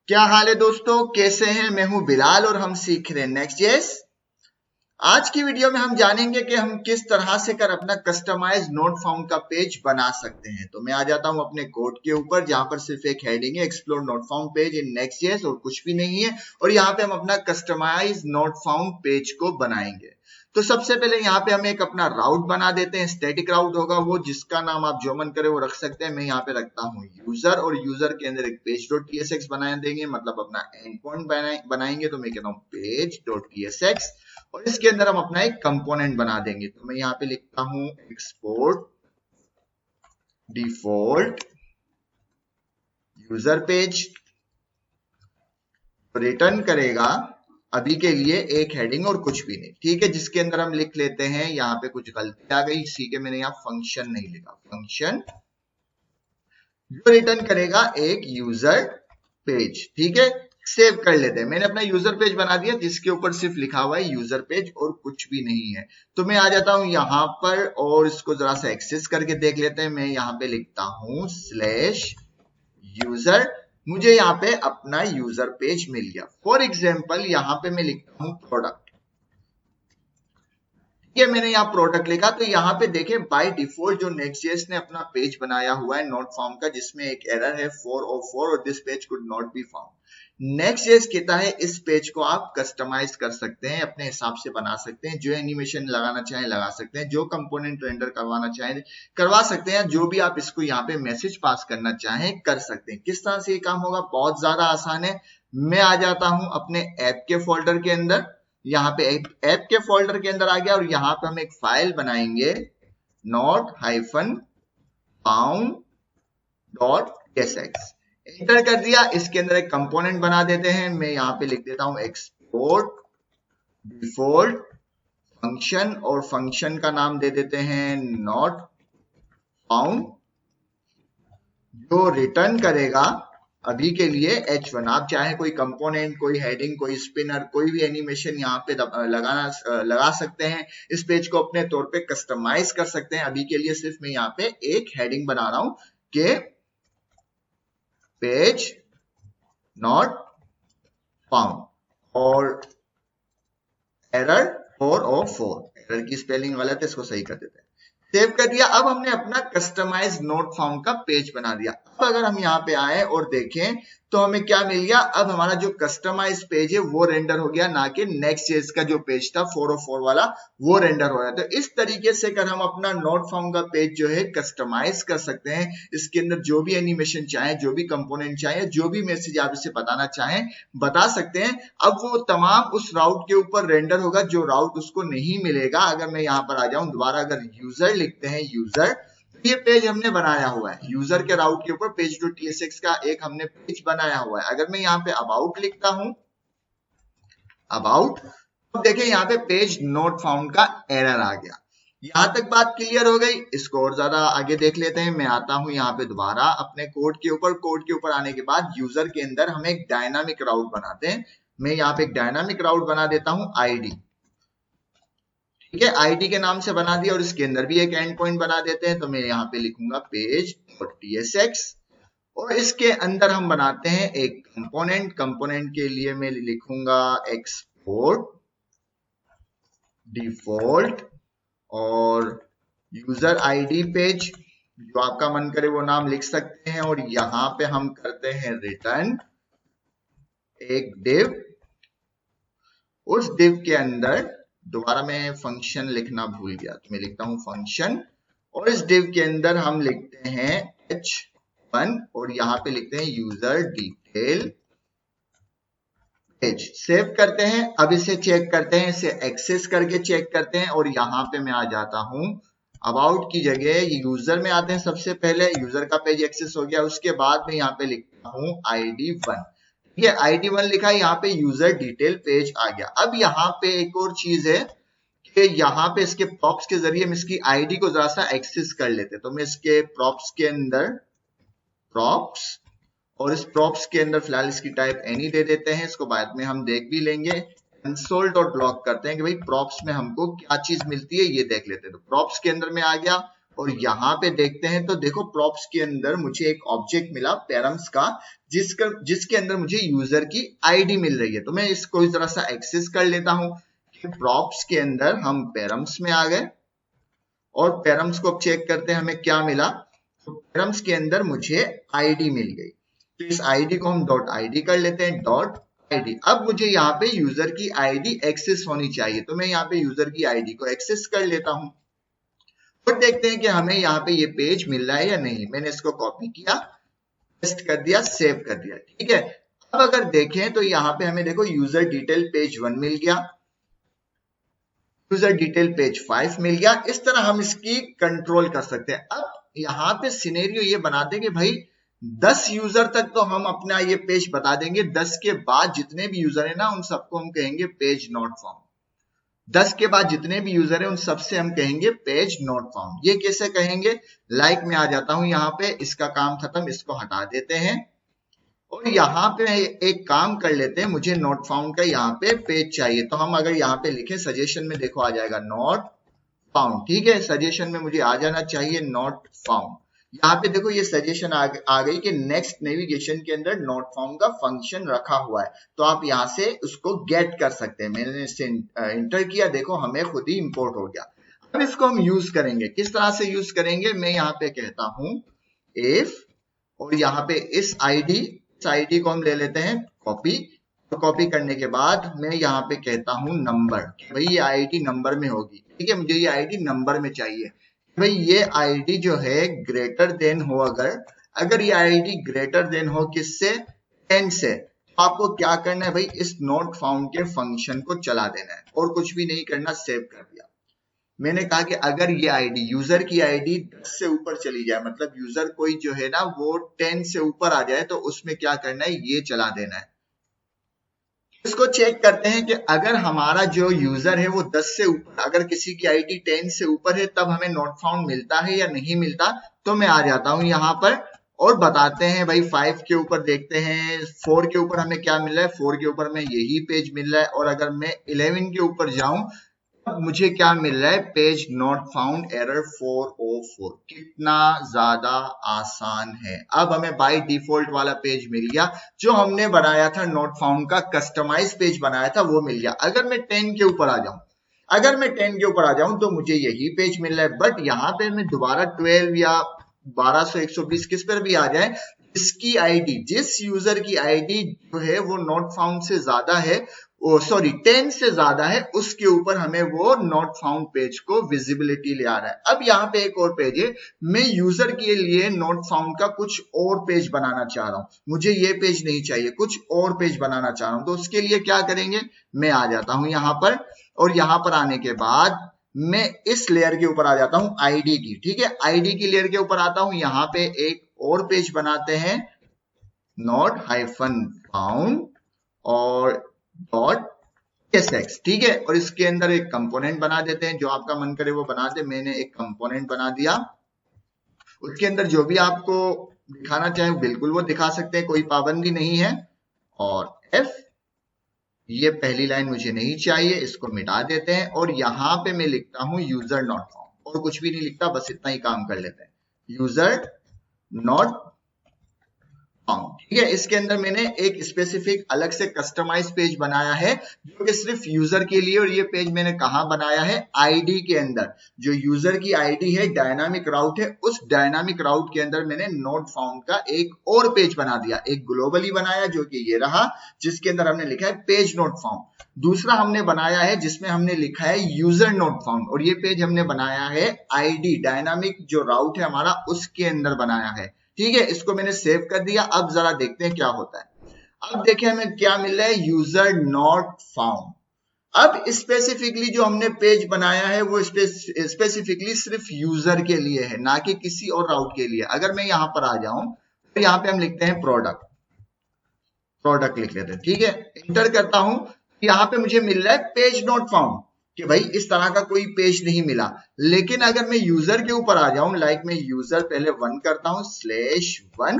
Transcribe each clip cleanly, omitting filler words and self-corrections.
क्या हाल है दोस्तों, कैसे हैं? मैं हूं बिलाल और हम सीख रहे हैं नेक्स्ट.जेएस। आज की वीडियो में हम जानेंगे कि हम किस तरह से कर अपना कस्टमाइज नोट फाउंड का पेज बना सकते हैं। तो मैं आ जाता हूं अपने कोड के ऊपर, जहां पर सिर्फ एक हेडिंग है, explore not found page in Next JS, और कुछ भी नहीं है। और यहाँ पे हम अपना कस्टमाइज नोट फाउंड पेज को बनाएंगे। तो सबसे पहले यहाँ पे हम एक अपना राउट बना देते हैं। स्टैटिक राउट होगा वो, जिसका नाम आप जो मन करे वो रख सकते हैं। मैं यहाँ पे रखता हूँ यूजर, और यूजर के अंदर एक पेज डॉट टीएसएक्स बना देंगे, मतलब अपना एंड पॉइंट बनाएंगे। तो मैं कहता हूँ पेज डॉट टीएसएक्स, और इसके अंदर हम अपना एक कंपोनेंट बना देंगे। तो मैं यहाँ पे लिखता हूँ export default user page. Return करेगा अभी के लिए एक हेडिंग और कुछ भी नहीं, ठीक है। जिसके अंदर हम लिख लेते हैं, यहाँ पे कुछ गलती आ गई, इसी के मैंने यहाँ फंक्शन नहीं लिखा, फंक्शन जो रिटर्न करेगा एक यूजर पेज, ठीक है। सेव कर लेते हैं। मैंने अपना यूजर पेज बना दिया, जिसके ऊपर सिर्फ लिखा हुआ है यूजर पेज और कुछ भी नहीं है। तो मैं आ जाता हूं यहां पर और इसको जरा सा एक्सेस करके देख लेते हैं। मैं यहाँ पे लिखता हूं /यूजर, मुझे यहाँ पे अपना यूजर पेज मिल गया। फॉर एग्जाम्पल यहाँ पे मैं लिखता हूं प्रोडक्ट, ठीक है। मैंने यहाँ प्रोडक्ट लिखा, तो यहाँ पे देखें बाय डिफॉल्ट जो नेक्स्ट.जेएस ने अपना पेज बनाया हुआ है नॉट फाउंड का, जिसमें एक एरर है 404 और this page could not be found. Next JS कहता है इस पेज को आप कस्टमाइज कर सकते हैं, अपने हिसाब से बना सकते हैं। जो एनिमेशन लगाना चाहें लगा सकते हैं, जो कंपोनेंट रेंडर करवाना चाहें करवा सकते हैं, जो भी आप इसको यहाँ पे मैसेज पास करना चाहें कर सकते हैं। किस तरह से ये काम होगा, बहुत ज्यादा आसान है। मैं आ जाता हूं अपने ऐप के फोल्डर के अंदर, यहाँ पे ऐप के फोल्डर के अंदर आ गया, और यहाँ पे हम एक फाइल बनाएंगे not-found.tsx। एंटर कर दिया। इसके अंदर एक कंपोनेंट बना देते हैं। मैं यहाँ पे लिख देता हूं एक्सपोर्ट डिफॉल्ट फंक्शन, और फंक्शन का नाम दे देते हैं नॉट फाउंड, जो रिटर्न करेगा अभी के लिए h1। आप चाहे कोई कंपोनेंट, कोई हेडिंग, कोई स्पिनर, कोई भी एनिमेशन यहाँ पे लगा सकते हैं। इस पेज को अपने तौर पे कस्टमाइज कर सकते हैं। अभी के लिए सिर्फ मैं यहाँ पे एक हेडिंग बना रहा हूं कि पेज नॉट फाउंड और एरर 404। एरर की स्पेलिंग गलत है, इसको सही कर देते हैं। सेव कर दिया। अब हमने अपना कस्टमाइज नोट फाउंड का पेज बना दिया। अब अगर हम यहाँ पे आए और देखें तो हमें क्या मिल गया, अब हमारा जो कस्टमाइज पेज है वो रेंडर हो गया, ना कि नेक्स्ट.जेएस का जो पेज था 404 वाला वो रेंडर हो रहा है। तो इस तरीके से कर हम अपना नोट फाउंड का पेज जो है कस्टमाइज कर सकते हैं। इसके अंदर जो भी एनिमेशन चाहे, जो भी कंपोनेंट चाहे, जो भी मैसेज आप इसे बताना चाहें बता सकते हैं। अब वो तमाम उस राउट के ऊपर रेंडर होगा, जो राउट उसको नहीं मिलेगा। अगर मैं यहाँ पर आ जाऊं दोबारा, अगर यूजर लिखते हैं यूजर, ये पेज हमने बनाया हुआ है। यूजर के राउट के ऊपर पेज डॉट टीएसएक्स का एक हमने पेज बनाया हुआ है। अगर मैं यहाँ पे अबाउट लिखता हूं अबाउट, तो देखिए यहाँ पे पेज नॉट फाउंड का एरर आ गया। यहां तक बात क्लियर हो गई। इसको और ज्यादा आगे देख लेते हैं। मैं आता हूं यहाँ पे दोबारा अपने कोड के ऊपर। कोड के ऊपर आने के बाद यूजर के अंदर हम एक डायनामिक राउट बनाते हैं। मैं यहाँ पे एक डायनामिक राउट बना देता हूं आईडी, ठीक है। आईडी के नाम से बना दिया, और इसके अंदर भी एक एंड पॉइंट बना देते हैं। तो मैं यहाँ पे लिखूंगा पेज डॉट टीएसएक्स, और इसके अंदर हम बनाते हैं एक कंपोनेंट। कंपोनेंट के लिए मैं लिखूंगा एक्सपोर्ट डिफॉल्ट और यूजर आईडी पेज, जो आपका मन करे वो नाम लिख सकते हैं। और यहां पे हम करते हैं रिटर्न एक डिव। उस डिव के अंदर दोबारा मैं फंक्शन लिखना भूल गया, तो मैं लिखता हूं फंक्शन, और इस डिव के अंदर हम लिखते हैं h1, और यहां पे लिखते हैं यूजर डिटेल पेज। सेव करते हैं। अब इसे चेक करते हैं, इसे एक्सेस करके चेक करते हैं। और यहां पे मैं आ जाता हूं अबाउट की जगह यूजर में आते हैं। सबसे पहले यूजर का पेज एक्सेस हो गया, उसके बाद में यहाँ पे लिखता हूं ID1, ये ID1 लिखा है। यहाँ पे यूजर डिटेल पेज आ गया। अब यहाँ पे एक और चीज है कि यहाँ पे इसके प्रॉप्स के जरिए हम इसकी आईडी को जरा सा एक्सेस कर लेते हैं। तो मैं इसके प्रॉप्स के अंदर प्रॉप्स, और इस प्रॉप्स के अंदर फिलहाल इसकी टाइप एनी दे देते हैं। इसको बाद में हम देख भी लेंगे। कंसोल डॉट लॉग करते हैं कि भाई प्रॉप्स में हमको क्या चीज मिलती है ये देख लेते हैं। तो प्रॉप्स के अंदर में आ गया, और यहाँ पे देखते हैं तो देखो प्रॉप्स के अंदर मुझे एक ऑब्जेक्ट मिला पैरम्स का, जिसके अंदर मुझे यूजर की आईडी मिल रही है। तो मैं इसको इस तरह से एक्सेस कर लेता हूं। प्रॉप्स के अंदर हम पैरम्स में आ गए और पैरम्स को चेक करते हैं हमें क्या मिला। तो पैरम्स के अंदर मुझे आईडी मिल गई, तो इस आईडी को हम डॉट आईडी कर लेते हैं, डॉट आईडी। अब मुझे यहाँ पे यूजर की आईडी एक्सेस होनी चाहिए, तो मैं यहाँ पे यूजर की आईडी को एक्सेस कर लेता हूं और देखते हैं कि हमें यहाँ पे ये पेज मिल रहा है या नहीं। मैंने इसको कॉपी किया, पेस्ट कर दिया, सेव कर दिया, ठीक है। अब अगर देखें तो यहाँ पे हमें देखो यूजर डिटेल पेज 1 मिल गया, यूजर डिटेल पेज 5 मिल गया। इस तरह हम इसकी कंट्रोल कर सकते हैं। अब यहाँ पे सिनेरियो ये बनाते हैं कि भाई 10 यूजर तक तो हम अपना ये पेज बता देंगे, 10 के बाद जितने भी यूजर है ना उन सबको हम कहेंगे पेज नॉट फाउंड। 10 के बाद जितने भी यूजर है उन सबसे हम कहेंगे पेज नॉट फाउंड। ये कैसे कहेंगे, लाइक मैं आ जाता हूं यहाँ पे, इसका काम खत्म, इसको हटा देते हैं और यहाँ पे एक काम कर लेते हैं, मुझे नॉट फाउंड का यहाँ पे पेज चाहिए। तो हम अगर यहाँ पे लिखें सजेशन में, देखो आ जाएगा नॉट फाउंड, ठीक है। सजेशन में मुझे आ जाना चाहिए नॉट फाउंड। यहाँ पे देखो ये सजेशन आ गई कि नेक्स्ट नेविगेशन के अंदर नॉट फाउंड का फंक्शन रखा हुआ है, तो आप यहाँ से उसको गेट कर सकते हैं। मैंने इसे इंटर किया, देखो हमें खुद ही इंपोर्ट हो गया। अब इसको हम यूज करेंगे, किस तरह से यूज करेंगे, मैं यहाँ पे कहता हूं इफ, और यहाँ पे इस आईडी को हम ले लेते हैं कॉपी, तो कॉपी करने के बाद मैं यहाँ पे कहता हूं नंबर, भाई ये आईडी नंबर में होगी, ठीक है। मुझे ये आईडी नंबर में चाहिए, भाई ये आईडी जो है ग्रेटर देन हो, अगर ये आईडी ग्रेटर देन हो किससे, 10 से, तो आपको क्या करना है भाई, इस नॉट फाउंड के फंक्शन को चला देना है और कुछ भी नहीं करना, सेव कर दिया। मैंने कहा कि अगर ये आईडी, यूजर की आईडी 10 से ऊपर चली जाए, मतलब यूजर कोई जो है ना वो 10 से ऊपर आ जाए, तो उसमें क्या करना है, ये चला देना है। इसको चेक करते हैं कि अगर हमारा जो यूजर है वो 10 से ऊपर, अगर किसी की आईडी 10 से ऊपर है तब हमें नॉट फाउंड मिलता है या नहीं मिलता। तो मैं आ जाता हूं यहाँ पर और बताते हैं भाई 5 के ऊपर देखते हैं, 4 के ऊपर हमें क्या मिल रहा है, 4 के ऊपर में यही पेज मिल रहा है। और अगर मैं 11 के ऊपर जाऊं मुझे क्या मिल रहा है, पेज नॉट फाउंड एरर 404। कितना ज्यादा आसान है। अब हमें बाय डिफॉल्ट वाला पेज मिल गया, जो हमने बनाया था नॉट फाउंड का कस्टमाइज पेज बनाया था वो मिल गया। अगर मैं 10 के ऊपर आ जाऊं, तो मुझे यही पेज मिल रहा है। बट यहाँ पे मैं दोबारा 12 या 1200 120 किस पर भी आ जाए, इसकी आईडी, जिस यूजर की आईडी जो है वो नॉट फाउंड से ज्यादा है, 10 से ज्यादा है, उसके ऊपर हमें वो नॉट फाउंड पेज को विजिबिलिटी ले आ रहा है। अब यहाँ पे एक और पेज है, मैं यूजर के लिए नॉट फाउंड का कुछ और पेज बनाना चाह रहा हूं, मुझे ये पेज नहीं चाहिए, कुछ और पेज बनाना चाह रहा हूं। तो उसके लिए क्या करेंगे, मैं आ जाता हूं यहाँ पर और यहाँ पर आने के बाद मैं इस लेयर के ऊपर आ जाता हूं आईडी की, ठीक है। आईडी की लेयर के ऊपर आता हूं, यहाँ पे एक और पेज बनाते हैं नॉट हाइफन फाउंड और .tsx, ठीक है। और इसके अंदर एक कंपोनेंट बना देते हैं, जो आपका मन करे वो बना दे। मैंने एक कंपोनेंट बना दिया, उसके अंदर जो भी आपको दिखाना चाहे बिल्कुल वो दिखा सकते हैं, कोई पाबंदी नहीं है। और f, ये पहली लाइन मुझे नहीं चाहिए, इसको मिटा देते हैं। और यहाँ पे मैं लिखता हूं यूजर नॉट फाउंड, और कुछ भी नहीं लिखता, बस इतना ही काम कर लेते हैं, यूजर नॉट फाउंड, ठीक है। इसके अंदर मैंने एक स्पेसिफिक अलग से कस्टमाइज पेज बनाया है जो कि सिर्फ यूजर के लिए। और ये पेज मैंने कहां बनाया है, आईडी के अंदर। जो यूजर की आईडी है, डायनामिक राउट है, उस डायनामिक राउट के अंदर मैंने नॉट फाउंड का एक और पेज बना दिया। एक ग्लोबली बनाया जो कि ये रहा, जिसके अंदर हमने लिखा है पेज नॉट फाउंड। दूसरा हमने बनाया है जिसमें हमने लिखा है यूजर नॉट फाउंड, और ये पेज हमने बनाया है आईडी डायनामिक जो राउट है हमारा उसके अंदर बनाया है, ठीक है। इसको मैंने सेव कर दिया। अब जरा देखते हैं क्या होता है। अब देखें हमें क्या मिल रहा है, यूजर नॉट फाउंड। अब स्पेसिफिकली जो हमने पेज बनाया है वो स्पेसिफिकली सिर्फ यूजर के लिए है, ना कि किसी और राउट के लिए। अगर मैं यहां पर आ जाऊं तो यहां पे हम लिखते हैं प्रोडक्ट लिख लेते हैं, ठीक है। इंटर करता हूं, यहां पे मुझे मिल रहा है पेज नॉट फाउंड, कि भाई इस तरह का कोई पेज नहीं मिला। लेकिन अगर मैं यूजर के ऊपर आ जाऊं, लाइक मैं यूजर पहले 1 करता हूं /1,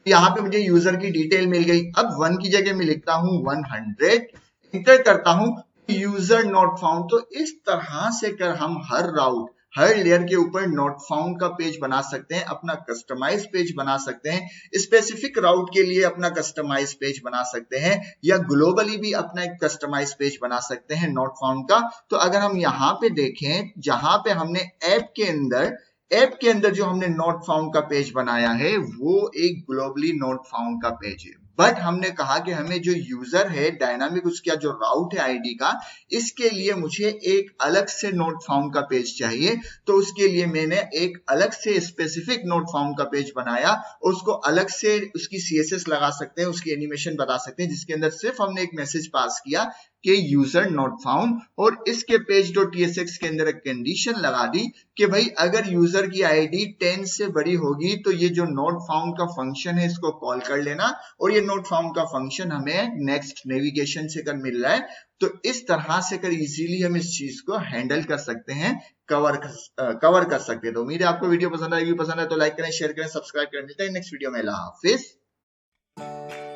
यहां पे मुझे यूजर की डिटेल मिल गई। अब 1 की जगह मैं लिखता हूं 100, इंटर करता हूं यूजर नॉट फाउंड। तो इस तरह से कर हम हर राउट, हर लेयर के ऊपर नॉट फाउंड का पेज बना सकते हैं, अपना कस्टमाइज पेज बना सकते हैं, स्पेसिफिक राउट के लिए अपना कस्टमाइज पेज बना सकते हैं, या ग्लोबली भी अपना एक कस्टमाइज पेज बना सकते हैं नॉट फाउंड का। तो अगर हम यहाँ पे देखें, जहां पे हमने ऐप के अंदर जो हमने नॉट फाउंड का पेज बनाया है वो एक ग्लोबली नॉट फाउंड का पेज है, बट हमने कहा कि हमें जो यूजर है डायनामिक, उसका जो राउट है आईडी का, इसके लिए मुझे एक अलग से नोट फाउंड का पेज चाहिए। तो उसके लिए मैंने एक अलग से स्पेसिफिक नोट फाउंड का पेज बनाया, उसको अलग से उसकी सीएसएस लगा सकते हैं, उसकी एनिमेशन बता सकते हैं, जिसके अंदर सिर्फ हमने एक मैसेज पास किया कि यूजर नॉट फाउंड, और इसके पेज डॉट tsx के अंदर एक कंडीशन लगा दी कि भाई अगर यूजर की आईडी 10 से बड़ी होगी तो ये जो नॉट फाउंड का फंक्शन है इसको कॉल कर लेना, और ये नॉट फाउंड का फंक्शन हमें नेक्स्ट नेविगेशन से कर मिल रहा है। तो इस तरह से कर इजीली हम इस चीज को हैंडल कर सकते हैं, कवर कर सकते हैं। तो उम्मीद है आपको वीडियो पसंद आएगी, पसंद है तो लाइक करें, शेयर करें, सब्सक्राइब करें। मिलते हैं नेक्स्ट वीडियो में। अल्लाह हाफिज।